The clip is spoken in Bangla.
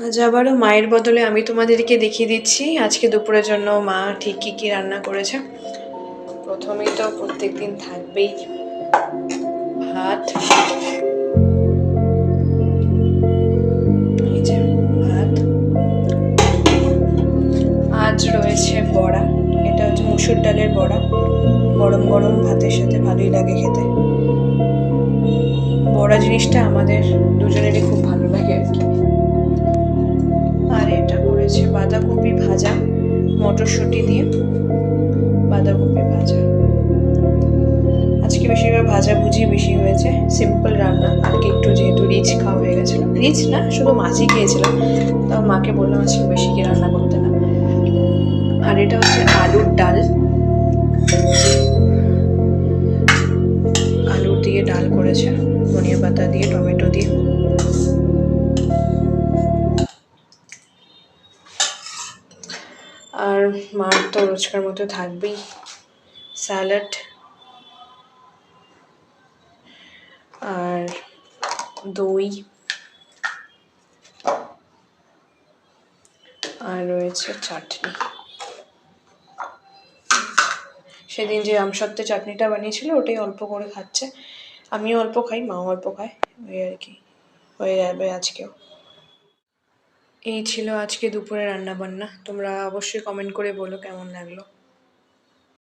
আজ আবারও মায়ের বদলে আমি তোমাদেরকে দেখিয়ে দিচ্ছি আজকে দুপুরের জন্য মা ঠিক কি কি রান্না করেছে। প্রথমেই তো প্রত্যেকদিন থাকবেই ভাত। এই যে ভাত, আজ রয়েছে বড়া। এটা হচ্ছে মুসুর ডালের বড়া, গরম গরম ভাতের সাথে ভালোই লাগে খেতে। বড়া জিনিসটা আমাদের দুজনেরই খুব ভালো লাগে আর কি। আর এটা করেছে বাঁধাকপি ভাজা, মটরশুঁটি দিয়ে বাঁধাকপি ভাজা। আজকে বেশিরভাগ ভাজাভুজি বেশি হয়েছে, সিম্পল রান্না। কালকে একটু যেহেতু রিচ খাওয়া হয়ে গেছিল, রিচ না শুধু মাছই খেয়েছিলাম, তাও মাকে বললাম আজকে বেশি কি রান্না করতে না। আর এটা হচ্ছে আলুর ডাল, আলু দিয়ে ডাল করেছে, ধনিয়া পাতা দিয়ে, টমেটো দিয়ে। আর মার তো রোজকার মতো থাকবেই স্যালাড আর দই, আর রয়েছে চাটনি। সেদিন যে আমসত্ত্বে চাটনিটা বানিয়েছিল ওটাই অল্প করে খাচ্ছে, আমিও অল্প খাই, মাও অল্প খায়, ওই আর কি, হয়ে যাবে আজকেও। এই ছিল আজকে দুপুরে রান্না বান্না। তোমরা অবশ্যই কমেন্ট করে বলো কেমন লাগলো।